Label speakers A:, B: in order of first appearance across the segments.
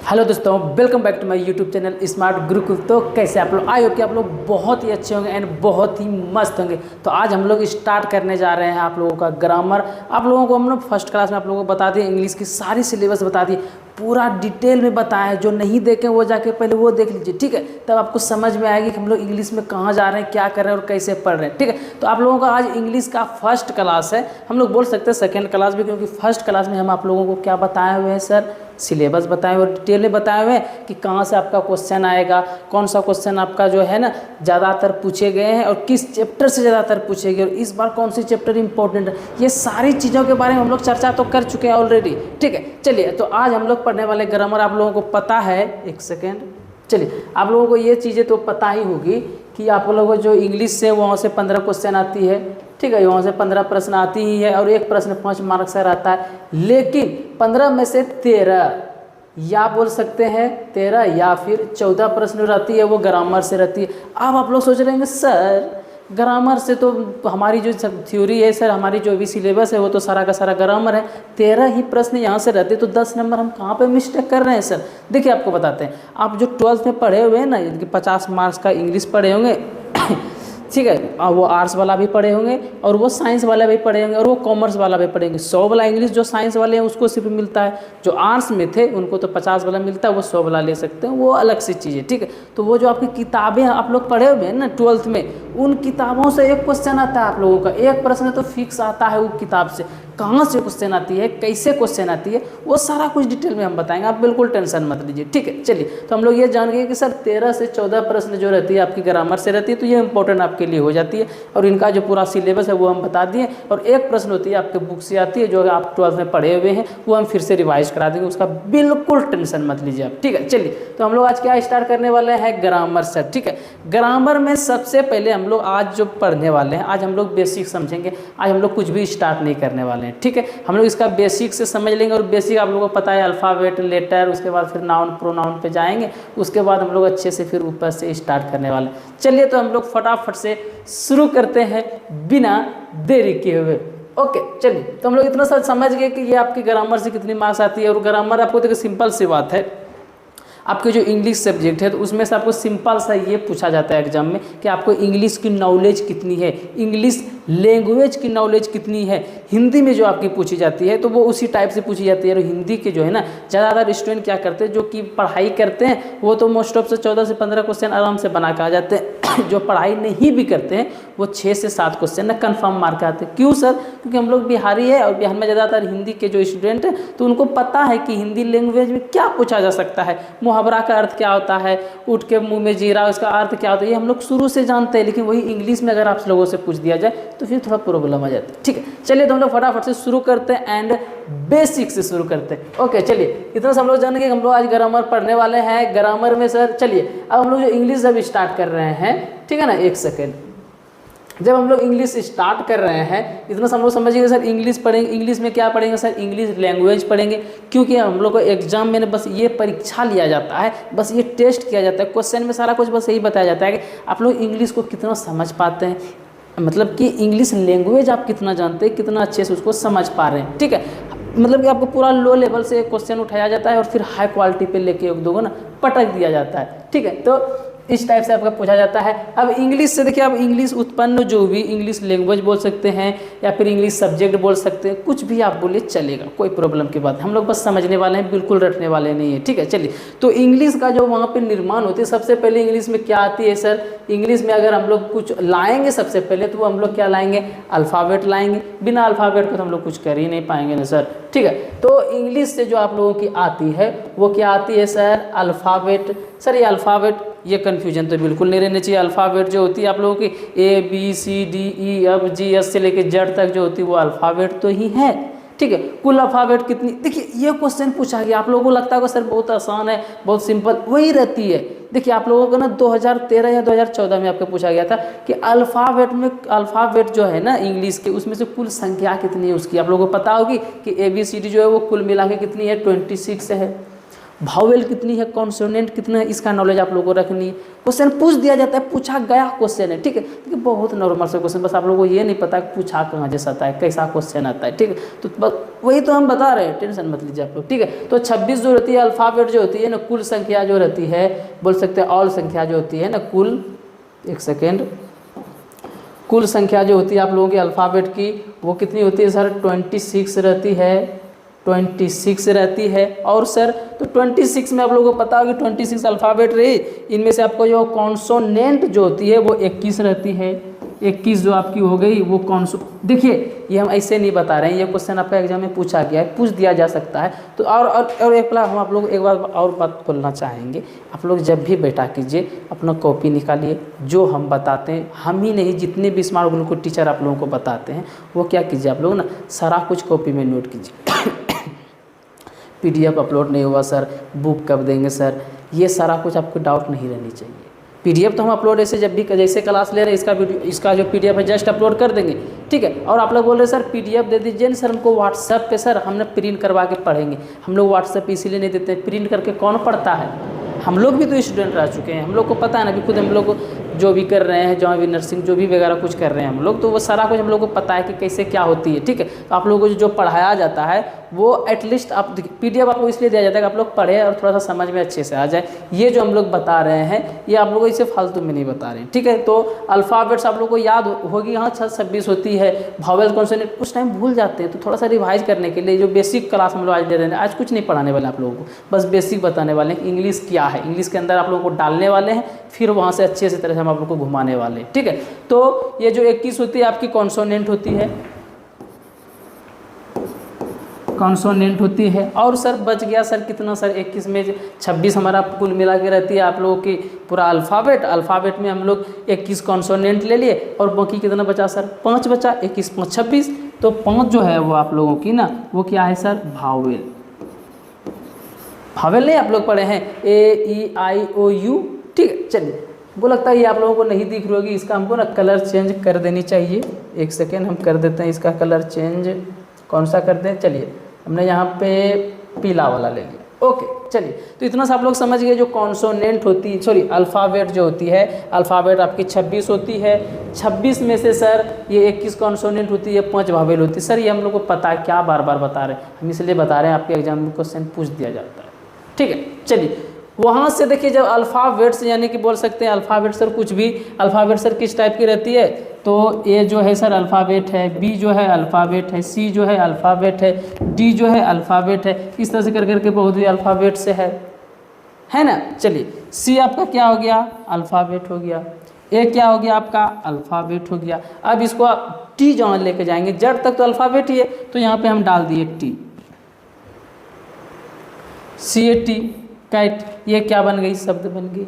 A: Hello दोस्तों, welcome back to my YouTube channel smart Gurukul. तो कैसे आप लोग? आई होप कि आप लोग बहुत ही अच्छे होंगे एंड बहुत ही मस्त होंगे। तो आज हम लोग स्टार्ट करने जा रहे हैं आप लोगों का ग्रामर। आप लोगों को हम लोग फर्स्ट क्लास में आप लोगों को बता दिए, इंग्लिश की सारी सिलेबस बता दी, पूरा डिटेल में बताया है। जो नहीं देखें वो जाके पहले वो देख लीजिए, ठीक है? तब आपको समझ में आएगी कि हम लोग इंग्लिश में कहाँ जा रहे हैं, क्या कर रहे हैं और कैसे पढ़ रहे हैं, ठीक है? तो आप लोगों का आज इंग्लिश का फर्स्ट क्लास है, हम लोग बोल सकते हैं सेकेंड क्लास भी, क्योंकि फर्स्ट क्लास में हम आप लोगों को क्या बताए हुए हैं सर? सिलेबस बताए हुए, डिटेल में बताए हुए हैं कि कहाँ से आपका क्वेश्चन आएगा, कौन सा क्वेश्चन आपका जो है ना ज़्यादातर पूछे गए हैं और किस चैप्टर से ज़्यादातर पूछे गए और इस बार कौन सी चैप्टर इंपॉर्टेंट है। ये सारी चीज़ों के बारे में हम लोग चर्चा तो कर चुके हैं ऑलरेडी, ठीक है? चलिए, तो आज हम लोग पढ़ने वाले ग्रामर आप लोगों को पता है। एक सेकेंड, चलिए, आप लोगों को ये चीज़ें तो पता ही होगी कि आप लोगों को जो इंग्लिश से वहाँ से 15 क्वेश्चन आती है, ठीक है? वहाँ से 15 प्रश्न आती ही है और एक प्रश्न 5 मार्क्स का रहता है। लेकिन 15 में से 13 या बोल सकते हैं 13 या फिर 14 प्रश्न रहती है, वो ग्रामर से रहती है। अब आप लोग सोच रहे हैं सर ग्रामर से तो हमारी जो थ्योरी है सर, हमारी जो भी सिलेबस है वो तो सारा का सारा ग्रामर है, 13 ही प्रश्न यहाँ से रहते, तो 10 नंबर हम कहाँ पे मिस्टेक कर रहे हैं सर? देखिए, आपको बताते हैं। आप जो 12th में पढ़े हुए हैं ना, 50 मार्क्स का इंग्लिश पढ़े होंगे, ठीक है? वो आर्ट्स वाला भी पढ़े होंगे और वो साइंस वाला भी पढ़े होंगे और वो कॉमर्स वाला भी पढ़ेंगे। 100 वाला इंग्लिश जो साइंस वाले हैं उसको सिर्फ मिलता है, जो आर्ट्स में थे उनको तो 50 वाला मिलता है, वो 100 वाला ले सकते हैं, वो अलग सी चीज़ है, ठीक है? तो वो जो आपकी किताबें आप लोग पढ़े हुए हैं ना 12th में, उन किताबों से एक क्वेश्चन आता है आप लोगों का, एक प्रश्न तो फिक्स आता है वो किताब से। कहाँ से क्वेश्चन आती है, कैसे क्वेश्चन आती है, वो सारा कुछ डिटेल में हम बताएंगे, आप बिल्कुल टेंशन मत लीजिए, ठीक है? चलिए, तो हम लोग ये जान गए कि सर 13 से 14 प्रश्न जो रहती है आपकी ग्रामर से रहती है, तो ये इंपॉर्टेंट आपके लिए हो जाती है और इनका जो पूरा सिलेबस है वो हम बता दिए। और एक प्रश्न होती है आपके बुक से आती है जो आप 12th में पढ़े हुए हैं, वो हम फिर से रिवाइज करा देंगे, उसका बिल्कुल टेंशन मत लीजिए आप, ठीक है? चलिए, तो हम लोग आज क्या स्टार्ट करने वाले हैं? ग्रामर से, ठीक है? ग्रामर में सबसे पहले हम लोग आज जो पढ़ने वाले हैं, आज हम लोग बेसिक समझेंगे। आज हम लोग कुछ भी स्टार्ट नहीं करने वाले हैं, ठीक है? हम लोग इसका बेसिक से समझ लेंगे और बेसिक आप लोगों को पता है, अल्फ़ाबेट, लेटर, उसके बाद फिर नाउन प्रोनाउन पे जाएंगे, उसके बाद हम लोग अच्छे से फिर ऊपर से स्टार्ट करने वाले हैं। चलिए, तो हम लोग फटाफट से शुरू करते हैं बिना देरी किए हुए। ओके, चलिए, तो हम लोग इतना सा समझ गए कि ये आपकी ग्रामर से कितनी मार्क्स आती है। और ग्रामर आपको देखिए सिंपल सी बात है, आपके जो इंग्लिश सब्जेक्ट है तो उसमें से आपको सिंपल सा ये पूछा जाता है एग्जाम में कि आपको इंग्लिश की नॉलेज कितनी है, इंग्लिश लैंग्वेज की नॉलेज कितनी है। हिंदी में जो आपकी पूछी जाती है तो वो उसी टाइप से पूछी जाती है। और हिंदी के जो है ना, ज़्यादातर स्टूडेंट क्या करते हैं, जो कि पढ़ाई करते हैं वो तो मोस्ट ऑफ से 14 से 15 क्वेश्चन आराम से बना के आ जाते हैं। जो पढ़ाई नहीं भी करते हैं वो 6 से 7 क्वेश्चन ना कन्फर्म मार्क आते हैं। क्यों सर? क्योंकि हम लोग बिहारी है और बिहार में ज़्यादातर हिंदी के जो स्टूडेंट हैं तो उनको पता है कि हिंदी लैंग्वेज में क्या पूछा जा सकता है, मुहावरा का अर्थ क्या होता है, उठ के मुंह में जीरा उसका अर्थ क्या होता है, ये हम लोग शुरू से जानते हैं। लेकिन वही इंग्लिश में अगर आप लोगों से पूछ दिया जाए तो फिर थोड़ा प्रॉब्लम आ जाती है, ठीक है? चलिए, तो हम लोग फटाफट से शुरू करते हैं एंड बेसिक से शुरू करते हैं। ओके, चलिए, इतना सब लोग जान गए हम लोग आज ग्रामर पढ़ने वाले हैं। ग्रामर में सर चलिए अब हम लोग जो इंग्लिश जब स्टार्ट कर रहे हैं, ठीक है ना, एक सेकेंड, जब हम लोग इंग्लिश स्टार्ट कर रहे हैं इतना हम लोग समझिए सर, इंग्लिश पढ़ेंगे। इंग्लिश में क्या पढ़ेंगे सर? इंग्लिश लैंग्वेज पढ़ेंगे, क्योंकि हम लोग को एग्जाम में बस ये परीक्षा लिया जाता है, बस ये टेस्ट किया जाता है, क्वेश्चन में सारा कुछ बस यही बताया जाता है कि आप लोग इंग्लिश को कितना समझ पाते हैं, मतलब कि इंग्लिश लैंग्वेज आप कितना जानते हैं, कितना अच्छे से उसको समझ पा रहे हैं, ठीक है? मतलब कि आपको पूरा लो लेवल से क्वेश्चन उठाया जाता है और फिर हाई क्वालिटी पे लेके एक दो को ना पटक दिया जाता है, ठीक है? तो इस टाइप से आपका पूछा जाता है। अब इंग्लिश से देखिए, आप इंग्लिश उत्पन्न जो भी इंग्लिश लैंग्वेज बोल सकते हैं या फिर इंग्लिश सब्जेक्ट बोल सकते हैं, कुछ भी आप बोलिए चलेगा, कोई प्रॉब्लम की बात। हम लोग बस समझने वाले हैं, बिल्कुल रटने वाले नहीं है, ठीक है? चलिए, तो इंग्लिश का जो वहाँ पे निर्माण होती है, सबसे पहले इंग्लिश में क्या आती है सर? इंग्लिश में अगर हम लोग कुछ लाएंगे सबसे पहले तो वो हम लोग क्या लाएंगे? अल्फ़ाबेट लाएंगे। बिना अल्फ़ाबेट को तो हम लोग कुछ कर ही नहीं पाएंगे ना सर, ठीक है? तो इंग्लिश से जो आप लोगों की आती है वो क्या आती है सर? अल्फ़ाबेट। सर ये अल्फ़ाबेट, ये कन्फ्यूजन तो बिल्कुल नहीं रहनी चाहिए। अल्फ़ाबेट जो होती है आप लोगों की ABCDEFG से लेकर जेड तक जो होती है वो अल्फ़ाबेट तो ही है, ठीक है? कुल अल्फ़ाबेट कितनी? देखिए, ये क्वेश्चन पूछा गया, आप लोगों को लगता होगा सर बहुत आसान है, बहुत सिंपल, वही रहती है। देखिए, आप लोगों को ना 2013 या 2014 में आपको पूछा गया था कि अल्फ़ाबेट जो है ना इंग्लिश के, उसमें से कुल संख्या कितनी है उसकी। आप लोगों को पता होगी कि ABCD जो है वो कुल मिला के कितनी है? 26 है। भावेल कितनी है, कॉन्सोनेंट कितना है, इसका नॉलेज आप लोगों को रखनी है। क्वेश्चन पूछ दिया जाता है, पूछा गया क्वेश्चन है, ठीक है। देखिए बहुत नॉर्मल से क्वेश्चन, बस आप लोगों को ये नहीं पता कि पूछा कहाँ जैसा आता है, कैसा क्वेश्चन आता है, ठीक है। तो बस वही तो हम बता रहे हैं, टेंशन मत लीजिए आप लोग, ठीक है। तो 26 जो रहती है अल्फ़ाबेट जो होती है ना, कुल संख्या जो रहती है, बोल सकते हैं ऑल संख्या जो होती है ना, कुल, एक सेकेंड, कुल संख्या जो होती है आप लोगों की अल्फ़ाबेट की, वो कितनी होती है सर? 26 रहती है, 26 रहती है। और सर तो 26 में आप लोगों को पता होगा 26 अल्फ़ाबेट रही, इनमें से आपको जो कॉन्सोनेंट जो होती है वो 21 रहती है। 21 जो आपकी हो गई वो देखिए ये हम ऐसे नहीं बता रहे हैं, ये क्वेश्चन आपका एग्जाम में पूछा गया है, पूछ दिया जा सकता है। तो और एक बार हम आप लोग एक बार और बात बोलना चाहेंगे, आप लोग जब भी बैठा कीजिए अपना कॉपी निकालिए, जो हम बताते हैं, हम ही नहीं जितने भी स्मार्ट गुरु को टीचर आप लोगों को बताते हैं वो क्या कीजिए आप लोग ना, सारा कुछ कॉपी में नोट कीजिए। PDF अपलोड नहीं हुआ सर, बुक कब देंगे सर, ये सारा कुछ आपको डाउट नहीं रहनी चाहिए। PDF तो हम अपलोड ऐसे जब भी जैसे क्लास ले रहे हैं, इसका जो PDF है जस्ट अपलोड कर देंगे, ठीक है। और आप लोग बोल रहे सर PDF दे दीजिए ना सर हमको व्हाट्सएप पे, सर हमने प्रिंट करवा के पढ़ेंगे। हम लोग व्हाट्सएप इसीलिए नहीं देते, प्रिंट करके कौन पढ़ता है? हम लोग भी तो स्टूडेंट रह चुके हैं, हम लोग को पता है ना, अभी खुद हम लोग जो भी कर रहे हैं, जहाँ भी नर्सिंग जो भी वगैरह कुछ कर रहे हैं हम लोग, तो वो सारा कुछ हम लोग को पता है कि कैसे क्या होती है, ठीक है। तो आप लोगों को जो पढ़ाया जाता है वो एटलीस्ट आप PDF आपको इसलिए दिया जाता है कि आप लोग पढ़े और थोड़ा सा समझ में अच्छे से आ जाए। ये जो हम लोग बता रहे हैं ये आप लोगों को इसे फालतू में नहीं बता रहे हैं, ठीक है। तो अल्फ़ाबेट्स आप लोग को याद होगी, हाँ 26 होती है। भावेल कॉन्सोनेंट उस टाइम भूल जाते हैं, तो थोड़ा सा रिवाइज करने के लिए जो बेसिक क्लास हम लोग आज दे रहे हैं, आज कुछ नहीं पढ़ाने वाले आप लोगों को, बस बेसिक बताने वाले हैं कि इंग्लिश क्या है, इंग्लिश के अंदर आप लोगों को डालने वाले हैं, फिर वहाँ से अच्छे से तरह से हम आप लोग को घुमाने वाले हैं, ठीक है। तो ये जो 21 होती है आपकी कॉन्सोनेंट होती है, कॉन्सोनेंट होती है। और सर बच गया सर कितना सर, 21 में 26 हमारा कुल मिला के रहती है आप लोगों की पूरा अल्फ़ाबेट में हम लोग 21 कॉन्सोनेंट ले लिए, और बाकी कितना बचा सर? 5 बचा, 21 5 26। तो 5 जो है वो आप लोगों की ना वो क्या है सर? भावेल। भावेल नहीं आप लोग पढ़े हैं AEIOU, ठीक है। चलिए वो लगता है ये आप लोगों को नहीं दिख रही होगी, इसका हमको ना कलर चेंज कर देनी चाहिए। एक सेकेंड हम कर देते हैं इसका कलर चेंज, कौन सा कर दें? चलिए हमने यहाँ पे पीला वाला ले लिया, ओके। चलिए तो इतना सा आप लोग समझ गए, जो कॉन्सोनेंट होती है, सॉरी अल्फ़ाबेट जो होती है, अल्फ़ाबेट आपकी 26 होती है। 26 में से सर ये 21 कॉन्सोनेंट होती है, 5 भावेल होती है। सर ये हम लोग को पता है, क्या बार बार बता रहे हैं हम, इसलिए बता रहे हैं आपके एग्जाम में क्वेश्चन पूछ दिया जाता है, ठीक है। चलिए वहाँ से देखिए जब अल्फ़ाबेट्स यानी कि बोल सकते हैं अल्फ़ाबेट सर कुछ भी, अल्फ़ाबेट सर किस टाइप की रहती है? तो ए जो है सर अल्फ़ाबेट है, बी जो है अल्फ़ाबेट है, सी जो है अल्फ़ाबेट है, डी जो है अल्फ़ाबेट है। इस तरह से कर करके बहुत भी अल्फ़ाबेट से है ना। चलिए सी आपका क्या हो गया? अल्फ़ाबेट हो गया। ए क्या हो गया आपका? अल्फ़ाबेट हो गया। अब इसको आप टी जहाँ लेके जाएंगे, जड़ तक तो अल्फ़ाबेट ही है, तो यहाँ पे हम डाल दिए टी, CAT कैट। ये क्या बन गई? शब्द बन गई,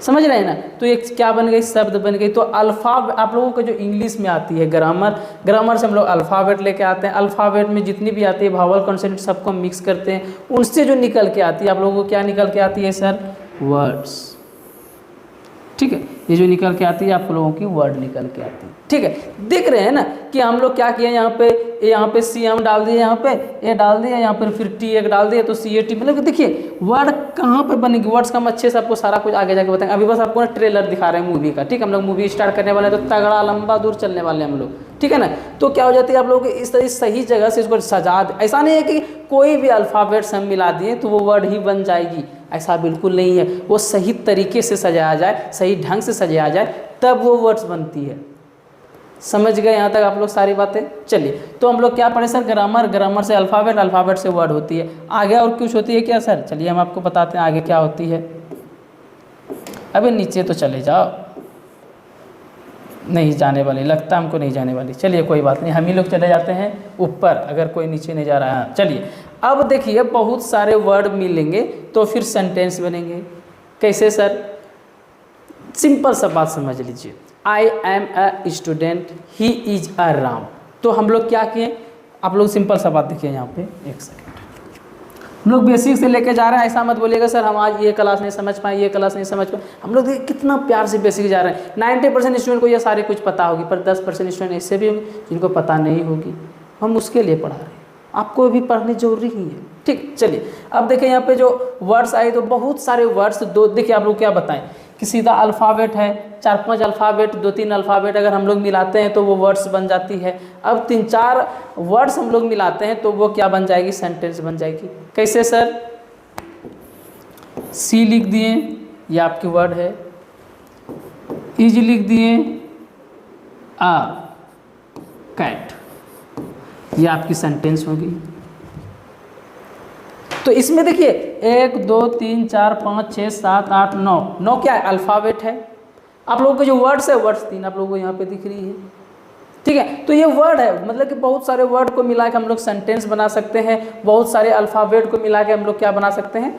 A: समझ रहे हैं ना। तो ये क्या बन गई? शब्द बन गई। तो आप लोगों को जो इंग्लिश में आती है ग्रामर से हम लोग अल्फ़ाबेट लेके आते हैं। अल्फ़ाबेट में जितनी भी आती है भावल कॉन्सोनेंट सबको मिक्स करते हैं, उनसे जो निकल के आती है आप लोगों को क्या निकल के आती है सर? वर्ड्स, ठीक है। ये जो निकल के आती है आप लोगों की वर्ड निकल के आती है, ठीक है। देख रहे हैं ना कि हम लोग क्या किए, यहाँ पे सी हम डाल दिए, यहाँ पे ए डाल दिया, यहाँ पर फिर टी एक डाल दिया, तो CAT। मतलब देखिए वर्ड कहाँ पे बनेगी, वर्ड्स का हम अच्छे से आपको सारा कुछ आगे जाके बताएंगे। अभी बस आपको ना ट्रेलर दिखा रहे हैं मूवी का, ठीक है। हम लोग मूवी स्टार्ट करने वाले हैं, तो तगड़ा लंबा दूर चलने वाले हैं हम लोग, ठीक है ना। तो क्या हो जाती है आप लोगों की इस तरह सही जगह से इसको सजा दे। ऐसा नहीं है कि कोई भी अल्फ़ाबेट्स हम मिला दिए तो वो वर्ड ही बन जाएगी, ऐसा बिल्कुल नहीं है। वो सही तरीके से सजाया जाए, सही ढंग से सजाया जाए, तब वो वर्ड्स बनती है। समझ गए यहाँ तक आप लोग सारी बातें? चलिए तो हम लोग क्या पढ़े सर? ग्रामर से अल्फ़ाबेट से वर्ड होती है। आगे और कुछ होती है क्या सर? चलिए हम आपको बताते हैं आगे क्या होती है। अबे नीचे तो चले जाओ, नहीं जाने वाली, लगता हमको नहीं जाने वाली। चलिए कोई बात नहीं, हम ही लोग चले जाते हैं ऊपर, अगर कोई नीचे नहीं जा रहा है। चलिए अब देखिए बहुत सारे वर्ड मिलेंगे तो फिर सेंटेंस बनेंगे। कैसे सर? सिंपल सा बात समझ लीजिए, I am a student, he is a Ram. तो हम लोग क्या किए, आप लोग सिंपल सा बात देखिए यहाँ पे, एक सेकेंड। हम लोग बेसिक से लेके जा रहे हैं, ऐसा मत बोलिएगा सर हम आज ये क्लास नहीं समझ पाए, ये क्लास नहीं समझ पाए। हम लोग कितना प्यार से बेसिक जा रहे हैं। 90% स्टूडेंट को ये सारे कुछ पता होगी, पर 10% स्टूडेंट ऐसे भी होंगे जिनको पता नहीं होगी, हम उसके लिए पढ़ा रहे हैं। आपको भी पढ़ने जरूरी ही है। ठीक, चलिए अब देखें यहाँ पे जो वर्ड्स आए तो बहुत सारे वर्ड्स, दो देखिए आप लोग क्या बताएं कि सीधा अल्फ़ाबेट है, 4-5 अल्फ़ाबेट, 2-3 अल्फ़ाबेट अगर हम लोग मिलाते हैं तो वो वर्ड्स बन जाती है। अब 3-4 वर्ड्स हम लोग मिलाते हैं तो वो क्या बन जाएगी, सेंटेंस बन जाएगी। कैसे सर, सी लिख दिए, ये आपकी वर्ड है, इज लिख दिए, आ कैट, ये आपकी सेंटेंस होगी। तो इसमें देखिए 1 2 3 4 5 6 7 8 9, 9 क्या है, अल्फ़ाबेट है। आप लोगों के जो वर्ड्स है, वर्ड्स 3 आप लोगों को यहाँ पे दिख रही है। ठीक है, तो ये वर्ड है, मतलब कि बहुत सारे वर्ड को मिला के हम लोग सेंटेंस बना सकते हैं, बहुत सारे अल्फ़ाबेट को मिला के हम लोग क्या बना सकते हैं,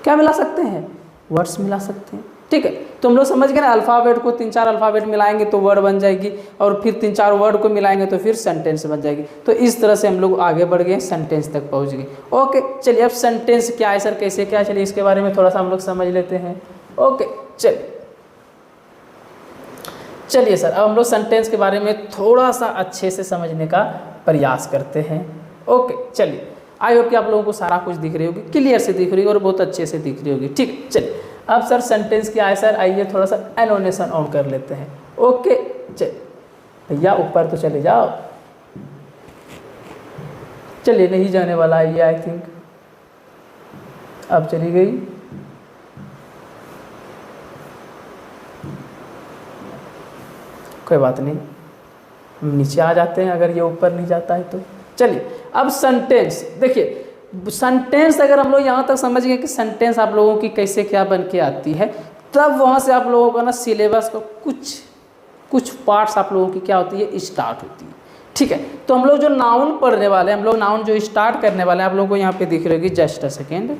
A: क्या मिला सकते हैं, वर्ड्स मिला सकते हैं। ठीक है, तो हम लोग समझ गए ना, अल्फ़ाबेट को 3-4 अल्फ़ाबेट मिलाएंगे तो वर्ड बन जाएगी, और फिर 3-4 वर्ड को मिलाएंगे तो फिर सेंटेंस बन जाएगी। तो इस तरह से हम लोग आगे बढ़ गए, सेंटेंस तक पहुंच गए। ओके, चलिए अब सेंटेंस क्या है सर, कैसे क्या, चलिए इसके बारे में थोड़ा सा हम लोग समझ लेते हैं। ओके, चलिए सर, अब हम लोग सेंटेंस के बारे में थोड़ा सा अच्छे से समझने का प्रयास करते हैं। ओके, चलिए, आई होप कि आप लोगों को सारा कुछ दिख रही होगी, क्लियर से दिख रही होगी और बहुत अच्छे से दिख रही होगी। ठीक, चलिए अब सर सेंटेंस क्या है सर, आइए थोड़ा सा एनोनेशन ऑन कर लेते हैं। ओके, चलिए भैया ऊपर तो चले जाओ, चलिए नहीं जाने वाला है ये, आई थिंक अब चली गई। कोई बात नहीं, हम नीचे आ जाते हैं अगर ये ऊपर नहीं जाता है तो। चलिए अब सेंटेंस देखिए, सेंटेंस अगर हम लोग यहाँ तक समझ गए कि सेंटेंस आप लोगों की कैसे क्या बन के आती है, तब वहाँ से आप लोगों का ना सिलेबस का कुछ पार्ट्स आप लोगों की क्या होती है, स्टार्ट होती है। ठीक है, तो हम लोग जो नाउन पढ़ने वाले हैं, हम लोग नाउन जो स्टार्ट करने वाले हैं, आप लोगों को यहाँ पे दिख रही होगी, जस्ट अ सेकेंड,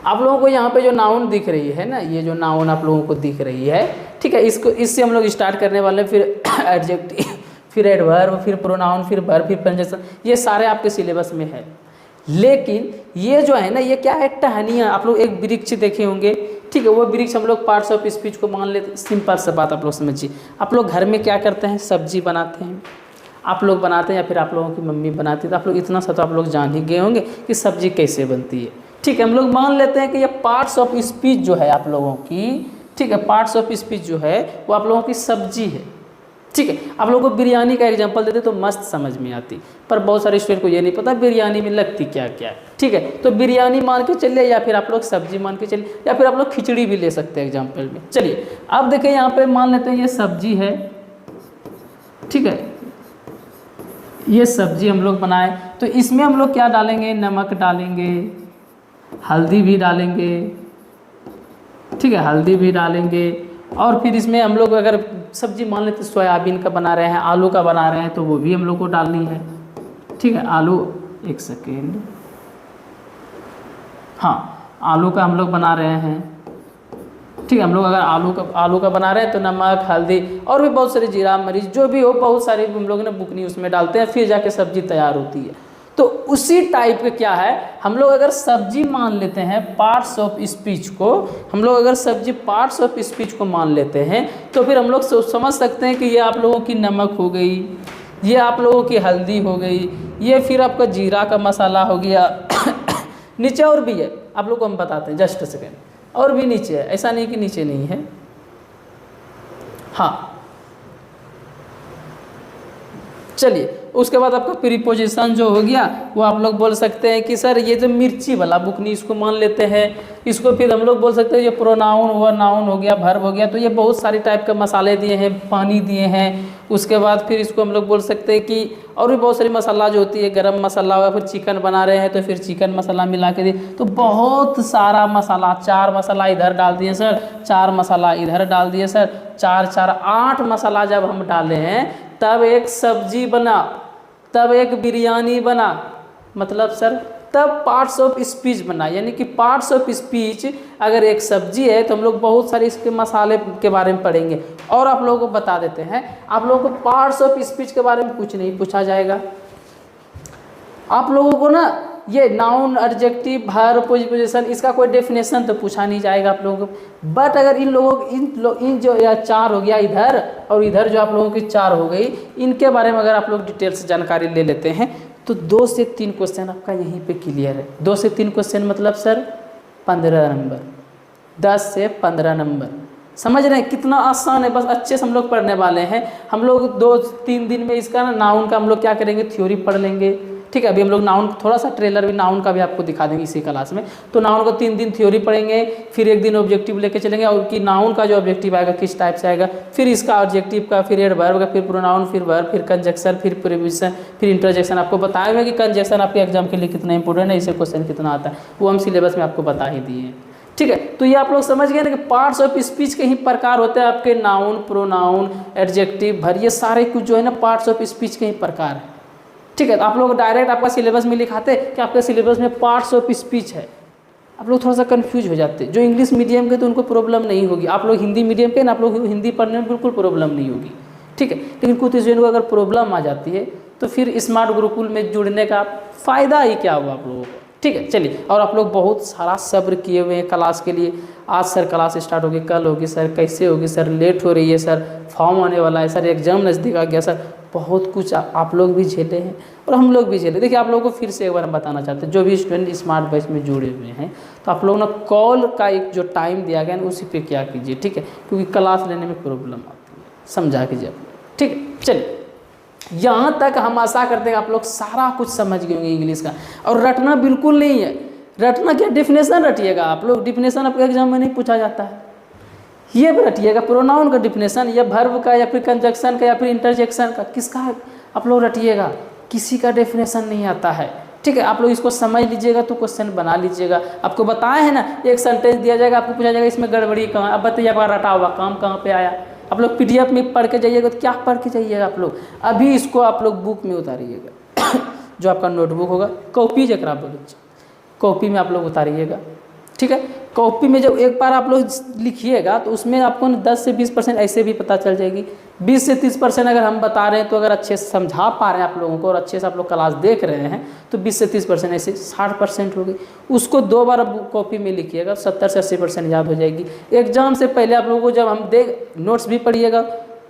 A: आप लोगों को यहाँ पे जो नाउन दिख रही है ना, ये जो नाउन आप लोगों को दिख रही है, ठीक है, इससे हम लोग स्टार्ट करने वाले हैं, फिर एडजेक्टिव, फिर एडवर्ब, फिर प्रोनाउन, फिर वर्ब, फिर कंजंक्शन, ये सारे आपके सिलेबस में है। लेकिन ये जो है ना, ये क्या है, टहनियाँ। आप लोग एक वृक्ष देखे होंगे, ठीक है, वो वृक्ष हम लोग पार्ट्स ऑफ स्पीच को मान लेते। सिंपल सा बात आप लोग समझिए, आप लोग घर में क्या करते हैं, सब्जी बनाते हैं, आप लोग बनाते हैं या फिर आप लोगों की मम्मी बनाती है, तो आप लोग इतना सा तो आप लोग जान ही गए होंगे कि सब्जी कैसे बनती है। ठीक है, हम लोग मान लेते हैं कि ये पार्ट्स ऑफ स्पीच जो है आप लोगों की, ठीक है, पार्ट्स ऑफ स्पीच जो है वो आप लोगों की सब्जी है। ठीक है, आप लोगों को बिरयानी का एग्जांपल देते तो मस्त समझ में आती, पर बहुत सारे स्टूडेंट को ये नहीं पता बिरयानी में लगती क्या क्या है। ठीक है, तो बिरयानी मान के चलिए, या फिर आप लोग सब्जी मान के चलिए, या फिर आप लोग खिचड़ी भी ले सकते हैं एग्जाम्पल में। चलिए अब देखें, यहाँ पे मान लेते हैं ये सब्जी है, ठीक है, ये सब्जी हम लोग बनाए, तो इसमें हम लोग क्या डालेंगे, नमक डालेंगे, हल्दी भी डालेंगे, ठीक है, हल्दी भी डालेंगे, और फिर इसमें हम लोग अगर सब्जी मान लेते सोयाबीन का बना रहे हैं, आलू का बना रहे हैं, तो वो भी हम लोग को डालनी है। ठीक है, आलू, एक सेकेंड, हाँ, आलू का हम लोग बना रहे हैं, ठीक है, हम लोग अगर आलू का बना रहे हैं तो नमक, हल्दी और भी बहुत सारी, जीरा मरीच जो भी हो, बहुत सारी हम लोग ने बुकनी उसमें डालते हैं, फिर जाके सब्जी तैयार होती है। तो उसी टाइप का क्या है, हम लोग अगर सब्जी मान लेते हैं पार्ट्स ऑफ स्पीच को, हम लोग अगर सब्जी पार्ट्स ऑफ स्पीच को मान लेते हैं, तो फिर हम लोग समझ सकते हैं कि ये आप लोगों की नमक हो गई, ये आप लोगों की हल्दी हो गई, ये फिर आपका जीरा का मसाला हो गया। नीचे और भी है, आप लोग को हम बताते हैं, जस्ट सेकेंड, और भी नीचे है, ऐसा नहीं कि नीचे नहीं है। हाँ, चलिए उसके बाद आपका प्रीपोजिशन जो हो गया, वो आप लोग बोल सकते हैं कि सर ये जो मिर्ची वाला बुकनी, इसको मान लेते हैं, इसको फिर हम लोग बोल सकते हैं ये प्रोनाउन हुआ, नाउन हो गया, वर्ब हो गया। तो ये बहुत सारी टाइप के मसाले दिए हैं, पानी दिए हैं। उसके बाद फिर इसको हम लोग बोल सकते हैं कि और भी बहुत सारी मसाला जो होती है, गरम मसाला हुआ, फिर चिकन बना रहे हैं तो फिर चिकन मसाला मिला के दिए, तो बहुत सारा मसाला, 4 मसाला इधर डाल दिए सर, 4 मसाला इधर डाल दिए सर, 4 4 8 मसाला जब हम डाले हैं तब एक सब्जी बना, तब एक बिरयानी बना, मतलब सर तब पार्ट्स ऑफ स्पीच बना। यानी कि पार्ट्स ऑफ स्पीच अगर एक सब्जी है तो हम लोग बहुत सारे इसके मसाले के बारे में पढ़ेंगे। और आप लोगों को बता देते हैं, आप लोगों को पार्ट्स ऑफ स्पीच के बारे में कुछ नहीं पूछा जाएगा। आप लोगों को ना ये नाउन, एडजेक्टिव, वर्ब, पोजीशन, इसका कोई डेफिनेशन तो पूछा नहीं जाएगा आप लोगों को। बट अगर इन जो या 4 हो गया इधर और इधर जो आप लोगों की 4 हो गई, इनके बारे में अगर आप लोग डिटेल से जानकारी ले लेते हैं तो 2 से 3 क्वेश्चन आपका यहीं पे क्लियर है। 2 से 3 क्वेश्चन मतलब सर 15 नंबर, 10 से 15 नंबर। समझ रहे हैं कितना आसान है, बस अच्छे से हम लोग पढ़ने वाले हैं। हम लोग 2-3 दिन में इसका ना नाउन का हम लोग क्या करेंगे, थ्योरी पढ़ लेंगे। ठीक है, अभी हम लोग नाउन थोड़ा सा ट्रेलर भी नाउन का भी आपको दिखा देंगे इसी क्लास में। तो नाउन को 3 दिन थ्योरी पढ़ेंगे, फिर 1 दिन ऑब्जेक्टिव लेके चलेंगे, और कि नाउन का जो ऑब्जेक्टिव आएगा किस टाइप से आएगा, फिर इसका ऑब्जेक्टिव का, फिर एडवर्ब का, फिर प्रोनाउन, फिर वर्ब, फिर कंजक्शन, फिर प्रीपोजिशन, फिर इंटरजेक्शन। आपको बताएंगे कि कंजक्शन आपके एग्जाम के लिए कितना इंपॉर्टेंट है, इससे क्वेश्चन कितना आता है, वो हम सिलेबस में आपको बता ही दिए हैं। ठीक है, तो ये आप लोग समझ गए ना कि पार्ट्स ऑफ स्पीच के ही प्रकार होते हैं आपके, नाउन, प्रोनाउन, एडजेक्टिव, वर्ब, ये सारे कुछ जो है ना पार्ट्स ऑफ स्पीच के ही प्रकार है। ठीक है, तो आप लोग डायरेक्ट आपका सिलेबस में लिखाते कि आपके सिलेबस में पार्ट्स ऑफ स्पीच है, आप लोग थोड़ा सा कंफ्यूज हो जाते। जो इंग्लिश मीडियम के तो उनको प्रॉब्लम नहीं होगी, आप लोग हिंदी मीडियम के ना, आप लोग हिंदी पढ़ने में बिल्कुल प्रॉब्लम नहीं होगी। ठीक है, लेकिन कुछ स्टूडेंट को अगर प्रॉब्लम आ जाती है तो फिर स्मार्ट गुरुकुल में जुड़ने का फ़ायदा ही क्या हुआ आप लोगों को। ठीक है, चलिए, और आप लोग बहुत सारा सब्र किए हुए हैं क्लास के लिए। आज सर क्लास स्टार्ट होगी, कल होगी सर, कैसे होगी सर, लेट हो रही है सर, फॉर्म आने वाला है सर, एग्जाम नज़दीक आ गया सर, बहुत कुछ आप लोग भी झेले हैं और हम लोग भी झेले। देखिए, आप लोगों को फिर से एक बार हम बताना चाहते हैं, जो भी स्टूडेंट स्मार्ट बैच में जुड़े हुए हैं, तो आप लोग ना कॉल का एक जो टाइम दिया गया है उसी पे क्या कीजिए। ठीक है, क्योंकि क्लास लेने में प्रॉब्लम आती है, समझा कीजिए आप लोग। ठीक है, चलिए, यहाँ तक हम आशा करते हैं आप लोग सारा कुछ समझ गए होंगे इंग्लिश का। और रटना बिल्कुल नहीं है, रटना क्या, डिफिनेशन रटिएगा आप लोग। डिफिनेशन आपके एग्जाम में नहीं पूछा जाता है, ये भी रटिएगा। प्रोनाउन का डिफिनेशन या वर्ब का या फिर कंजक्शन का या फिर इंटरजेक्शन का, किसका है आप लोग रटिएगा। किसी का डेफिनेशन नहीं आता है। ठीक है, आप लोग इसको समझ लीजिएगा तो क्वेश्चन बना लीजिएगा। आपको बताए हैं ना, एक सेंटेंस दिया जाएगा, आपको पूछा जाएगा इसमें गड़बड़ी कहाँ, अब बताइए आपका रटा हुआ काम कहाँ पे आया। आप लोग PDF में पढ़ के जाइएगा तो क्या पढ़ के जाइएगा आप लोग, अभी इसको आप लोग बुक में उतारिएगा जो आपका नोटबुक होगा, कॉपी जकरा बोले, कॉपी में आप लोग उतारिएगा। ठीक है, कॉपी में जब एक बार आप लोग लिखिएगा तो उसमें आपको 10 से 20% ऐसे भी पता चल जाएगी। 20 से 30% अगर हम बता रहे हैं तो अगर अच्छे से समझा पा रहे हैं आप लोगों को और अच्छे से आप लोग क्लास देख रहे हैं तो 20 से 30% ऐसे 60% हो गई। उसको 2 बार कॉपी में लिखिएगा, 70 से 80% याद हो जाएगी। एग्जाम से पहले आप लोगों को जब हम नोट्स भी पढ़िएगा,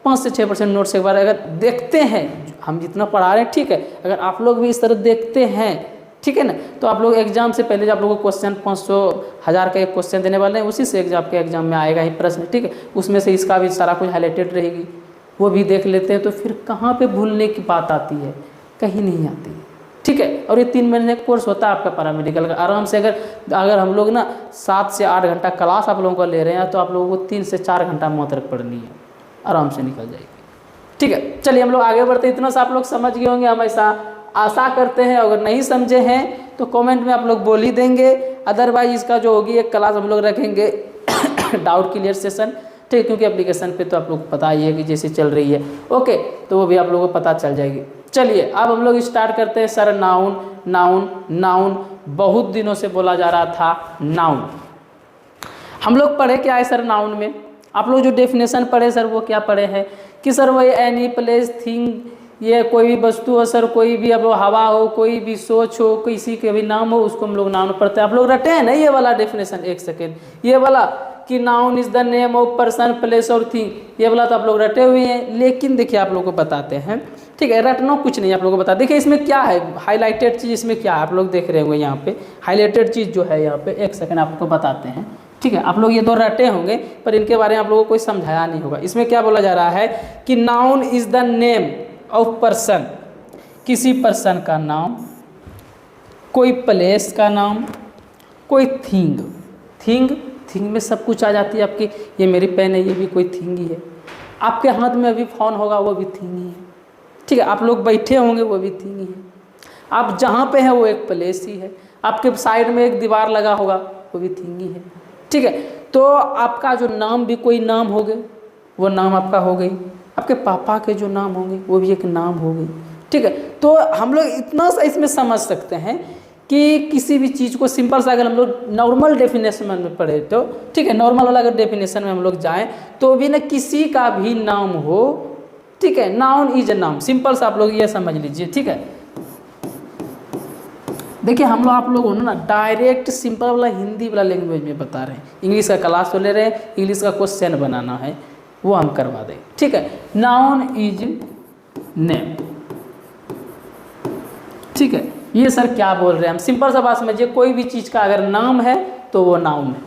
A: 5 से 6% नोट्स एक बार अगर देखते हैं, हम जितना पढ़ा रहे हैं ठीक है, अगर आप लोग भी इस तरह देखते हैं, ठीक है ना, तो आप लोग एग्जाम से पहले जब आप लोगों को क्वेश्चन 500 1000 का एक क्वेश्चन देने वाले हैं, उसी से आपके एग्जाम में आएगा ही प्रश्न। ठीक है, उसमें से इसका भी सारा कुछ हाईलाइटेड रहेगी, वो भी देख लेते हैं। तो फिर कहाँ पे भूलने की बात आती है, कहीं नहीं आती। ठीक है, और ये 3 महीने का कोर्स होता है आपका पैरामेडिकल का। आराम से अगर हम लोग ना 7 से 8 घंटा क्लास आप लोगों को ले रहे हैं तो आप लोगों को 3 से 4 घंटा मौतरक पढ़नी है, आराम से निकल जाएगी। ठीक है, चलिए हम लोग आगे बढ़ते हैं। इतना सा आप लोग समझ गए होंगे, हम ऐसा आशा करते हैं। अगर नहीं समझे हैं तो कमेंट में आप लोग बोल ही देंगे, अदरवाइज इसका जो होगी एक क्लास हम लोग रखेंगे डाउट क्लियर सेशन। ठीक है, क्योंकि एप्लीकेशन पे तो आप लोग पता ही है कि जैसे चल रही है, ओके, तो वो भी आप लोगों को पता चल जाएगी। चलिए अब हम लोग स्टार्ट करते हैं। सर नाउन नाउन नाउन, बहुत दिनों से बोला जा रहा था नाउन। हम लोग पढ़े क्या है सर नाउन में, आप लोग जो डेफिनेशन पढ़े सर वो क्या पढ़े हैं कि सर वही एनी प्लेस थिंग, ये कोई भी वस्तु हो सर, कोई भी अब हवा हो, कोई भी सोच हो, किसी के भी नाम हो, उसको हम लोग नाउन पढ़ते हैं। आप लोग रटे हैं ना ये वाला डेफिनेशन, एक सेकेंड, ये वाला कि noun is the name of person place और थिंग, ये वाला तो आप लोग रटे हुए हैं। लेकिन देखिए आप लोग को बताते हैं, ठीक है, रटना कुछ नहीं, आप लोग को बता। देखिए इसमें क्या है हाईलाइटेड चीज़, इसमें क्या है आप लोग देख रहे होंगे यहाँ पे हाईलाइटेड चीज़ जो है यहाँ पे, एक सेकेंड आपको बताते हैं। ठीक है, आप लोग ये तो रटे होंगे पर इनके बारे में आप लोगों को कोई समझाया नहीं होगा। इसमें क्या बोला जा रहा है कि noun is the name of person, किसी पर्सन का नाम, कोई प्लेस का नाम, कोई थिंग। थिंग में सब कुछ आ जाती है आपकी, ये मेरी पेन है, ये भी कोई थिंग ही है। आपके हाथ में अभी फ़ोन होगा वो भी थिंग ही है। ठीक है, आप लोग बैठे होंगे वो भी थिंग ही है। आप जहाँ पे हैं वो एक प्लेस ही है। आपके साइड में एक दीवार लगा होगा वो भी थिंग ही है। ठीक है, तो आपका जो नाम भी कोई नाम हो गए, वो नाम आपका हो गई। आपके पापा के जो नाम होंगे वो भी एक नाम हो गई। ठीक है, तो हम लोग इतना सा इसमें समझ सकते हैं कि किसी भी चीज़ को सिंपल सा अगर हम लोग नॉर्मल डेफिनेशन में पढ़े तो, ठीक है, नॉर्मल वाला अगर डेफिनेशन में हम लोग जाएं तो भी ना किसी का भी नाम हो, ठीक है, नाउन इज ए नाम, सिंपल सा आप लोग ये समझ लीजिए। ठीक है, देखिए हम लोग आप लोगों को ना डायरेक्ट सिंपल वाला हिंदी वाला लैंग्वेज में बता रहे हैं। इंग्लिश का क्लास तो ले रहे हैं, इंग्लिश का क्वेश्चन बनाना है वो हम करवा दें, ठीक है। नाउन इज नेम, ठीक है। ये सर क्या बोल रहे हैं हम, सिंपल सा बात समझिए, कोई भी चीज़ का अगर नाम है तो वो नाउन है,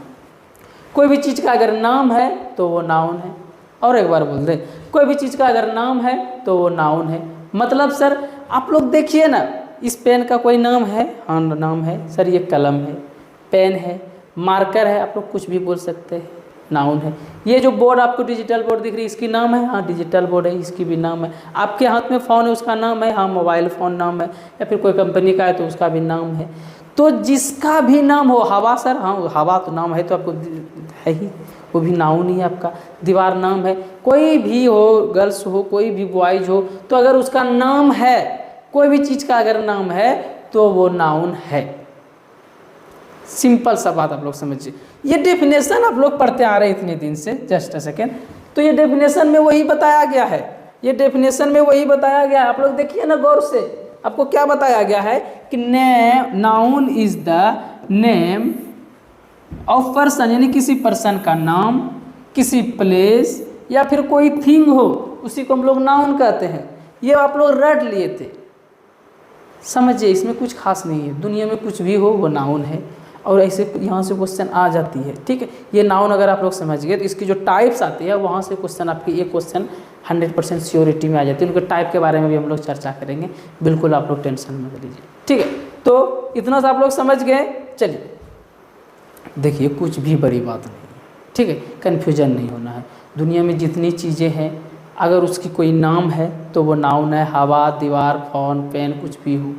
A: कोई भी चीज़ का अगर नाम है तो वो नाउन है। और एक बार बोल दें, कोई भी चीज़ का अगर नाम है तो वो नाउन है। मतलब सर आप लोग देखिए ना, इस पेन का कोई नाम है, हाँ नाम है सर, ये कलम है, पेन है, मार्कर है, आप लोग कुछ भी बोल सकते हैं, नाउन है। ये जो बोर्ड आपको डिजिटल बोर्ड दिख रही है इसकी नाम है, हाँ डिजिटल बोर्ड है, इसकी भी नाम है। आपके हाथ में फ़ोन है उसका नाम है, हाँ मोबाइल फ़ोन नाम है, या फिर कोई कंपनी का है तो उसका भी नाम है। तो जिसका भी नाम हो, हवा सर, हाँ हवा तो नाम है तो आपको है ही, वो भी नाउन ही है आपका। दीवार नाम है, कोई भी हो, गर्ल्स हो, कोई भी बॉयज हो, तो अगर उसका नाम है, कोई भी चीज़ का अगर नाम है तो वो नाउन है। सिंपल सा बात आप लोग समझिए। ये डेफिनेशन आप लोग पढ़ते आ रहे हैं इतने दिन से, जस्ट अ सेकेंड, तो ये डेफिनेशन में वही बताया गया है, ये डेफिनेशन में वही बताया गया है। आप लोग देखिए ना गौर से, आपको क्या बताया गया है कि noun is the name of person, यानी किसी पर्सन का नाम, किसी प्लेस या फिर कोई थिंग हो, उसी को हम लोग नाउन कहते हैं। ये आप लोग रट लिए थे, समझिए इसमें कुछ खास नहीं है, दुनिया में कुछ भी हो वो नाउन है। और ऐसे यहाँ से क्वेश्चन आ जाती है, ठीक है। ये नाउन अगर आप लोग समझ गए तो इसकी जो टाइप्स आती है वहाँ से क्वेश्चन आपकी, एक क्वेश्चन 100% श्योरिटी में आ जाती है। उनके टाइप के बारे में भी हम लोग चर्चा करेंगे, बिल्कुल आप लोग टेंशन मत लीजिए, ठीक है। तो इतना सा आप लोग समझ गए। चलिए देखिए, कुछ भी बड़ी बात नहीं है, ठीक है, कन्फ्यूजन नहीं होना है। दुनिया में जितनी चीज़ें हैं अगर उसकी कोई नाम है तो वो नाउन है। हवा, दीवार, फ़ोन, पेन, कुछ भी हो।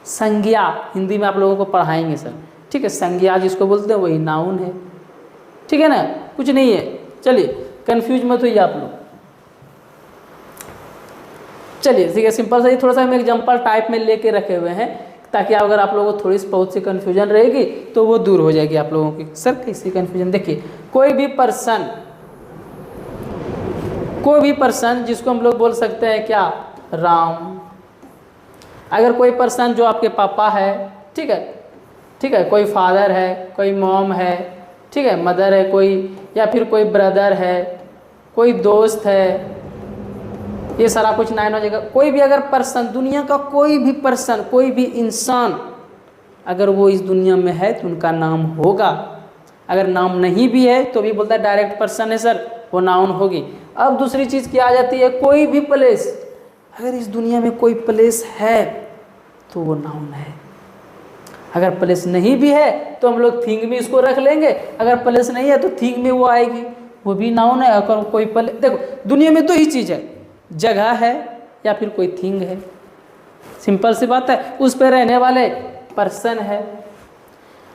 A: संज्ञा हिंदी में आप लोगों को पढ़ाएंगे सर, ठीक है, संज्ञा जिसको बोलते हैं वही नाउन है, ठीक है ना, कुछ नहीं है। चलिए कंफ्यूज मत होइए आप लोग। चलिए ठीक है, सिंपल सा ही थोड़ा सा हम एग्जाम्पल टाइप में लेके रखे हुए हैं ताकि अगर आप लोगों को थोड़ी सी बहुत सी कन्फ्यूजन रहेगी तो वो दूर हो जाएगी आप लोगों की। सर कैसी कन्फ्यूजन, देखिए कोई भी पर्सन जिसको हम लोग बोल सकते हैं क्या, राम। अगर कोई पर्सन जो आपके पापा है, ठीक है, ठीक है, कोई फादर है, कोई मॉम है, ठीक है, मदर है कोई, या फिर कोई ब्रदर है, कोई दोस्त है, ये सारा कुछ नाइन हो जाएगा। कोई भी अगर पर्सन, दुनिया का कोई भी पर्सन, कोई भी इंसान अगर वो इस दुनिया में है तो उनका नाम होगा। अगर नाम नहीं भी है तो भी बोलता है डायरेक्ट पर्सन है सर, वो नाउन होगी। अब दूसरी चीज़ क्या आ जाती है, कोई भी प्लेस, अगर इस दुनिया में कोई प्लेस है तो वो नाउन है। अगर प्लेस नहीं भी है तो हम लोग थिंग में इसको रख लेंगे, अगर प्लेस नहीं है तो थिंग में वो आएगी, वो भी नाउन है। अगर कोई प्लेस, देखो दुनिया में दो ही चीज़ है, जगह है या फिर कोई थिंग है, सिंपल सी बात है। उस पर रहने वाले पर्सन है।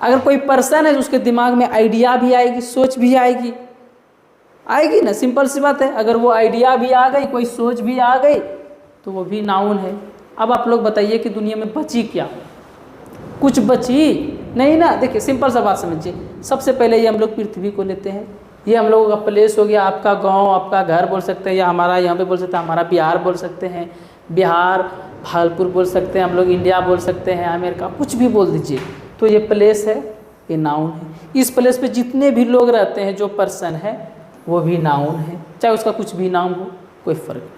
A: अगर कोई पर्सन है तो उसके दिमाग में आइडिया भी आएगी, सोच भी आएगी ना, सिंपल सी बात है। अगर वो आइडिया भी आ गई, कोई सोच भी आ गई तो वो भी नाउन है। अब आप लोग बताइए कि दुनिया में बची क्या, कुछ बची नहीं ना। देखिए सिंपल सा बात समझिए, सबसे पहले ये हम लोग पृथ्वी को लेते हैं, ये हम लोगों का प्लेस हो गया, आपका गांव, आपका घर बोल सकते हैं, या हमारा यहाँ पे बोल सकते हैं, हमारा बिहार बोल सकते हैं, बिहार भागलपुर बोल सकते हैं हम लोग, इंडिया बोल सकते हैं, अमेरिका, कुछ भी बोल दीजिए, तो ये प्लेस है, ये नाउन है। इस प्लेस पे जितने भी लोग रहते हैं, जो पर्सन है वो भी नाउन है, चाहे उसका कुछ भी नाम हो, कोई फ़र्क नहीं।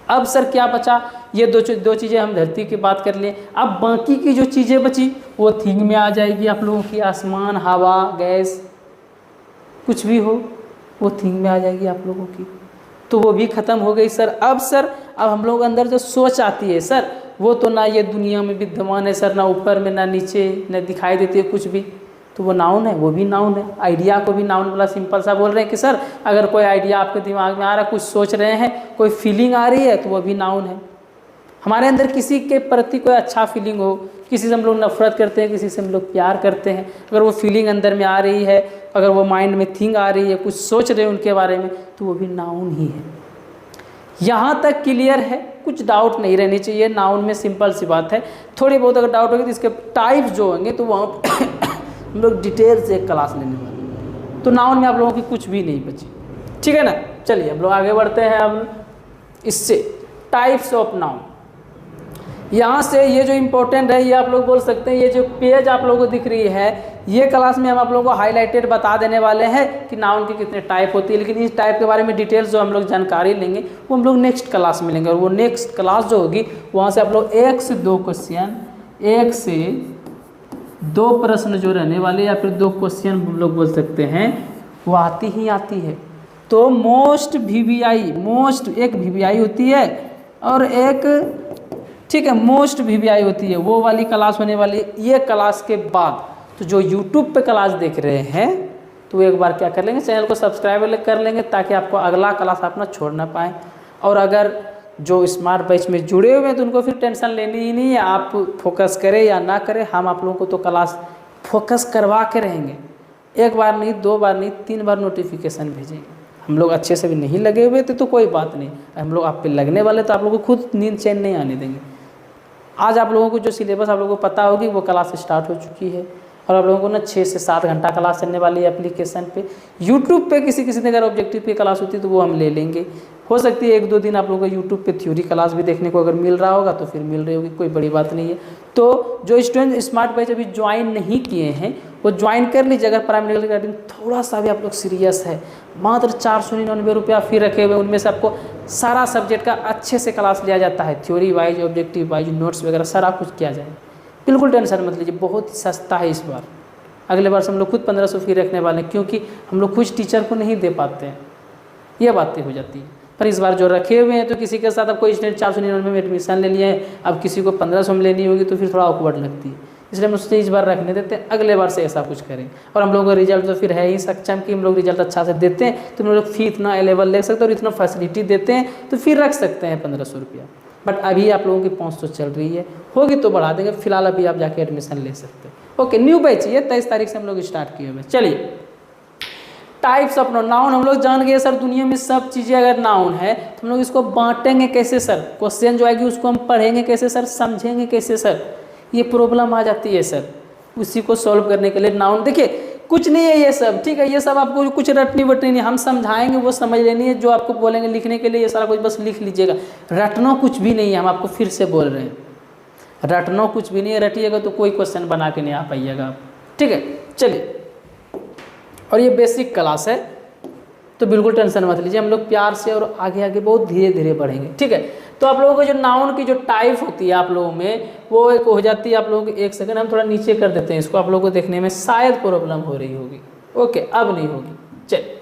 A: अब सर क्या बचा, ये दो चीज़ें हम धरती की बात कर लिए। अब बाकी की जो चीज़ें बची वो थिंग में आ जाएगी आप लोगों की, आसमान, हवा, गैस, कुछ भी हो वो थिंग में आ जाएगी आप लोगों की, तो वो भी ख़त्म हो गई सर। अब हम लोग अंदर जो सोच आती है सर, वो तो ना ये दुनिया में विद्यमान है सर, ना ऊपर में ना नीचे, न दिखाई देती है कुछ भी, तो वो नाउन है, वो भी नाउन है। आइडिया को भी नाउन वाला सिंपल सा बोल रहे हैं कि सर अगर कोई आइडिया आपके दिमाग में आ रहा है, कुछ सोच रहे हैं, कोई फीलिंग आ रही है, तो वो भी नाउन है। हमारे अंदर किसी के प्रति कोई अच्छा फीलिंग हो, किसी से हम लोग नफरत करते हैं, किसी से हम लोग प्यार करते हैं, अगर वो फीलिंग अंदर में आ रही है, अगर वो माइंड में थिंग आ रही है, कुछ सोच रहे हैं उनके बारे में, तो वो भी नाउन ही है। यहाँ तक क्लियर है, कुछ डाउट नहीं रहनी चाहिए। नाउन में सिंपल सी बात है, थोड़ी बहुत अगर डाउट होगी तो इसके टाइप्स जो होंगे तो वहाँ हम लोग डिटेल से एक क्लास लेने वाले, तो नाउन में आप लोगों की कुछ भी नहीं बची, ठीक है ना। चलिए हम लोग आगे बढ़ते हैं अब इससे, टाइप्स ऑफ नाउन। यहाँ से ये जो इम्पोर्टेंट है, ये आप लोग बोल सकते हैं, ये जो पेज आप लोगों को दिख रही है, ये क्लास में हम आप लोगों को हाईलाइटेड बता देने वाले हैं कि नाउन की कितने टाइप होती है। लेकिन इस टाइप के बारे में डिटेल्स जो हम लोग जानकारी लेंगे वो हम लोग नेक्स्ट क्लास में लेंगे। और वो नेक्स्ट क्लास जो होगी वहाँ से आप लोग 1 से 2 क्वेश्चन, 1 से 2 प्रश्न जो रहने वाले या फिर 2 क्वेश्चन हम लोग बोल सकते हैं, वो आती ही आती है। तो मोस्ट एक VVI होती है और एक, ठीक है, मोस्ट VVI होती है, वो वाली क्लास होने वाली है। ये क्लास के बाद तो जो YouTube पे क्लास देख रहे हैं तो एक बार क्या कर लेंगे, चैनल को सब्सक्राइब कर लेंगे ताकि आपको अगला क्लास अपना छोड़ ना पाए। और अगर जो स्मार्ट बैच में जुड़े हुए हैं तो उनको फिर टेंशन लेनी ही नहीं है, आप फोकस करें या ना करें, हम आप लोगों को तो क्लास फोकस करवा के रहेंगे। 1 बार नहीं, 2 बार नहीं, 3 बार नोटिफिकेशन भेजेंगे। हम लोग अच्छे से भी नहीं लगे हुए थे तो कोई बात नहीं, हम लोग आप पे लगने वाले तो आप लोगों को खुद नींद चैन नहीं आने देंगे। आज आप लोगों को जो सिलेबस आप लोगों को पता होगी वो क्लास स्टार्ट हो चुकी है और आप लोगों को ना 6 से 7 घंटा क्लास चलने वाली है एप्लीकेशन पे। यूट्यूब पे किसी ने अगर ऑब्जेक्टिव पे क्लास होती है तो वो हम ले लेंगे। हो सकती है 1-2 दिन आप लोगों को यूट्यूब पे थ्योरी क्लास भी देखने को अगर मिल रहा होगा तो फिर मिल रही होगी, कोई बड़ी बात नहीं है। तो जो स्टूडेंट स्मार्ट बैच अभी ज्वाइन नहीं किए हैं वो ज्वाइन कर लीजिए। अगर प्राइमरी रिगार्डिंग थोड़ा सा भी आप लोग सीरियस है, मात्र 499 रुपया फी रखे हुए, उनमें से आपको सारा सब्जेक्ट का अच्छे से क्लास लिया जाता है, theory wise, objective wise, notes वगैरह सारा कुछ किया जाए। बिल्कुल टेंशन मत लीजिए, बहुत ही सस्ता है इस बार। अगले बार से हम लोग खुद 1500 फी रखने वाले हैं क्योंकि हम लोग कुछ टीचर को नहीं दे पाते हैं, ये बातें हो जाती हैं। पर इस बार जो रखे हुए हैं तो किसी के साथ अब कोई स्टूडेंट 499 में एडमिशन ले लिया है, अब किसी को 1500 में लेनी होगी तो फिर थोड़ा ऑकवर्ड लगती है, इसलिए हम उससे इस बार रखने देते हैं, अगले बार से ऐसा कुछ करें। और हम लोगों का रिजल्ट तो फिर है ही सक्षम कि हम लोग रिजल्ट अच्छा से देते हैं तो हम लोग फी इतना अवेलेबल ले सकते हैं और इतना फैसिलिटी देते हैं तो फिर रख सकते हैं 1500 रुपया। बट अभी आप लोगों की 500 चल रही है, होगी तो बढ़ा देंगे, फिलहाल अभी आप जाके एडमिशन ले सकते हैं। ओके, न्यू बैच ये 23 तारीख से हम लोग स्टार्ट किए हुए। चलिए, टाइप्स ऑफ नाउन हम लोग जान गए सर, दुनिया में सब चीज़ें अगर नाउन है तो हम लोग इसको बांटेंगे कैसे सर, क्वेश्चन जो आएगी उसको हम पढ़ेंगे कैसे सर, समझेंगे कैसे सर, ये प्रॉब्लम आ जाती है सर। उसी को सॉल्व करने के लिए नाउन, देखिए कुछ नहीं है ये सब, ठीक है, ये सब आपको कुछ रटनी वटनी नहीं, हम समझाएंगे वो समझ लेनी है। जो आपको बोलेंगे लिखने के लिए ये सारा कुछ बस लिख लीजिएगा, रटना कुछ भी नहीं है, हम आपको फिर से बोल रहे हैं, रटना कुछ भी नहीं है, रटिएगा तो कोई क्वेश्चन बना के नहीं आ पाइएगा आप, ठीक है। चलिए, और ये बेसिक क्लास है तो बिल्कुल टेंशन मत लीजिए, हम लोग प्यार से और आगे आगे बहुत धीरे धीरे बढ़ेंगे, ठीक है। तो आप लोगों को जो नाउन की जो टाइप होती है आप लोगों में वो एक हो जाती है, आप लोगों को 1 सेकंड हम थोड़ा नीचे कर देते हैं इसको, आप लोगों को देखने में शायद प्रॉब्लम हो रही होगी। ओके, अब नहीं होगी। चलिए,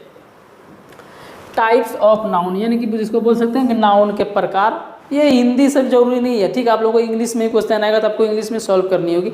A: टाइप्स ऑफ नाउन यानी कि जिसको बोल सकते हैं कि नाउन के प्रकार, ये हिंदी सब जरूरी नहीं है, ठीक है। आप लोगों को इंग्लिश में क्वेश्चन आएगा तो आपको इंग्लिश में सॉल्व करनी होगी,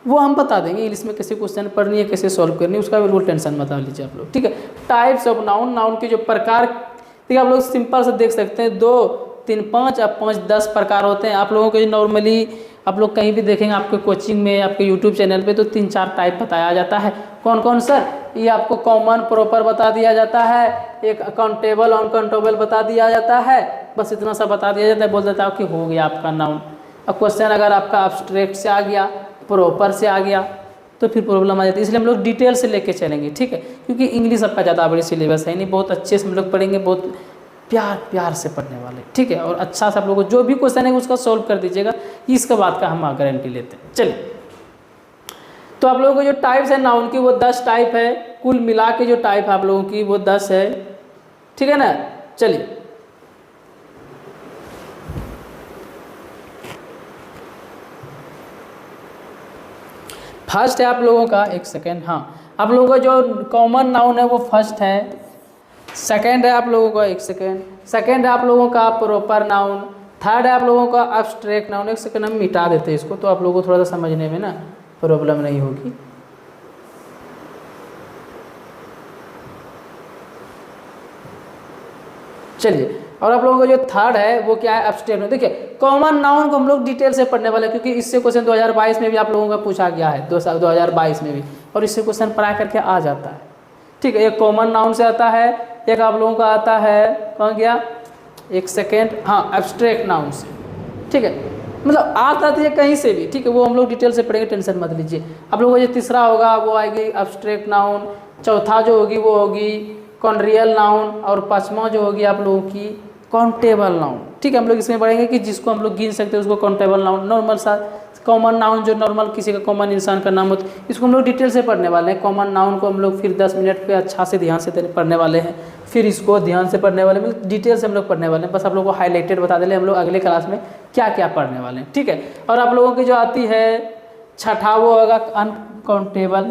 A: वो हम बता देंगे इंग्लिश में कैसे क्वेश्चन पढ़नी है, कैसे सॉल्व करनी है, उसका बिल्कुल टेंशन बता लीजिए आप लोग, ठीक है। टाइप्स ऑफ नाउन, नाउन के जो प्रकार, ठीक है, आप लोग सिंपल से देख सकते हैं 2, 3, 5 अब 5, 10 प्रकार होते हैं। आप लोगों को नॉर्मली आप लोग कहीं भी देखेंगे आपके कोचिंग में, आपके यूट्यूब चैनल पे तो 3-4 टाइप बताया जाता है। कौन कौन सर? ये आपको कॉमन, प्रॉपर बता दिया जाता है, एक अकाउंटेबल, अनकाउंटेबल बता दिया जाता है, बस इतना सा बता दिया जाता है, बोल देता है कि हो गया आपका नाउन। अब क्वेश्चन अगर आपका एब्स्ट्रैक्ट से आ गया, प्रॉपर से आ गया तो फिर प्रॉब्लम आ जाती है, इसलिए हम लोग डिटेल से लेके चलेंगे, ठीक है। क्योंकि इंग्लिश आपका ज़्यादा बड़ी सिलेबस है नहीं, बहुत अच्छे से हम लोग पढ़ेंगे, बहुत प्यार से पढ़ने वाले, ठीक है। और अच्छा से आप लोगों को जो भी क्वेश्चन है उसका सॉल्व कर दीजिएगा, इसके बाद का हम गारंटी लेते हैं। चलिए, तो आप लोगों को जो टाइप्स है नाउन की वो 10 टाइप है, कुल मिला के जो टाइप है आप लोगों की वो 10 है, ठीक है ना। चलिए, फर्स्ट है आप लोगों का, एक सेकेंड, हाँ, आप लोगों का जो कॉमन नाउन है वो फर्स्ट है। सेकेंड है आप लोगों का, एक सेकेंड, सेकेंड है आप लोगों का प्रॉपर नाउन। थर्ड है आप लोगों का एब्स्ट्रैक्ट नाउन। एक सेकेंड हम मिटा देते हैं इसको तो आप लोगों को थोड़ा सा समझने में ना प्रॉब्लम नहीं होगी। चलिए, और आप लोगों का जो थर्ड है वो क्या है? Abstract noun. देखिए, कॉमन नाउन को हम लोग डिटेल से पढ़ने वाले क्योंकि इससे क्वेश्चन 2022 में भी आप लोगों का पूछा गया है, 2022 में भी, और इससे क्वेश्चन पढ़ा करके आ जाता है, ठीक है। एक कॉमन नाउन से आता है, एक आप लोगों का आता है, कहाँ गया, एक सेकेंड, हाँ, एब्स्ट्रैक्ट नाउन से, ठीक है। मतलब आता है कहीं से भी, ठीक है, वो हम लोग डिटेल से पढ़ेंगे, टेंशन मत लीजिए। आप लोगों को जो तीसरा होगा वो आएगी एब्स्ट्रैक्ट नाउन, चौथा जो होगी वो होगी कॉन्ड्रियल नाउन, और पांचवा जो होगी आप लोगों की काउंटेबल नाउन। ठीक है, हम लोग इसमें पढ़ेंगे कि जिसको हम लोग गिन सकते हैं उसको काउंटेबल नाउन, नॉर्मल सा कॉमन नाउन जो नॉर्मल किसी का कॉमन इंसान का नाम होता है, इसको हम लोग डिटेल से पढ़ने वाले हैं। कॉमन नाउन को हम लोग फिर 10 मिनट पे अच्छा से ध्यान से पढ़ने वाले हैं, फिर इसको ध्यान से पढ़ने वाले हैं, डिटेल से हम लोग पढ़ने वाले हैं। बस आप लोगों को हाईलाइटेड बता दें हम लोग अगले क्लास में क्या क्या पढ़ने वाले हैं। ठीक है, और आप लोगों की जो आती है छठा वो होगा अनकाउंटेबल,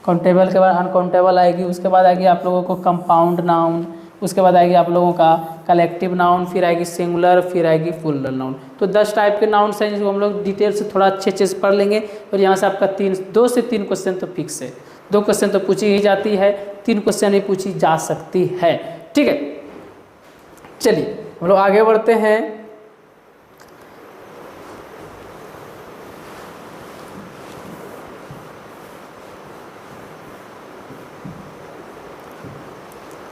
A: काउंटेबल के बाद अनकाउंटेबल आएगी, उसके बाद आएगी आप लोगों को कंपाउंड नाउन, उसके बाद आएगी आप लोगों का कलेक्टिव नाउन, फिर आएगी सिंगुलर, फिर आएगी प्लूरल नाउन। तो 10 टाइप के नाउन हैं जिसको हम लोग डिटेल से थोड़ा अच्छे से पढ़ लेंगे। और यहाँ से आपका 2 से 3 क्वेश्चन तो फिक्स है, 2 क्वेश्चन तो पूछी ही जाती है, 3 क्वेश्चन ही पूछी जा सकती है। ठीक है, चलिए हम लोग आगे बढ़ते हैं।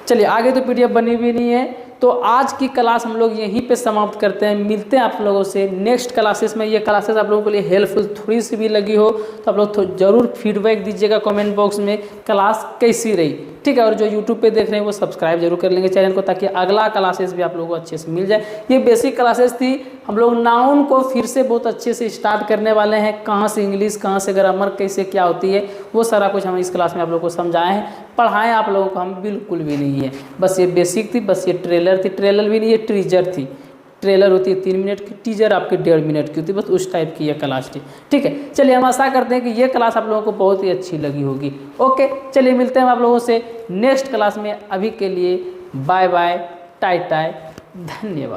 A: चलिए आगे तो पीडीएफ बनी हुई नहीं है, तो आज की क्लास हम लोग यहीं पे समाप्त करते हैं। मिलते हैं आप लोगों से नेक्स्ट क्लासेस में। ये क्लासेस आप लोगों के लिए हेल्पफुल थोड़ी सी भी लगी हो तो आप लोग जरूर फीडबैक दीजिएगा कमेंट बॉक्स में क्लास कैसी रही। ठीक है, और जो यूट्यूब पे देख रहे हैं वो सब्सक्राइब जरूर कर लेंगे चैनल को, ताकि अगला क्लासेस भी आप लोगों को अच्छे से मिल जाए। ये बेसिक क्लासेस थी, हम लोग नाउन को फिर से बहुत अच्छे से स्टार्ट करने वाले हैं। कहाँ से इंग्लिश, कहाँ से ग्रामर, कैसे क्या होती है, वो सारा कुछ हम इस क्लास में आप लोगों को समझाए हैं। पढ़ाएं आप लोगों को हम बिल्कुल भी नहीं है, बस ये बेसिक थी, बस ये ट्रेलर थी, ट्रेलर भी नहीं, ये टीजर थी। ट्रेलर होती है 3 मिनट की, टीजर आपकी 1.5 मिनट की होती है, बस उस टाइप की ये क्लास थी। ठीक है, चलिए हम आशा करते हैं कि ये क्लास आप लोगों को बहुत ही अच्छी लगी होगी। ओके, चलिए मिलते हैं आप लोगों से नेक्स्ट क्लास में। अभी के लिए बाय बाय, टाई टाई, धन्यवाद।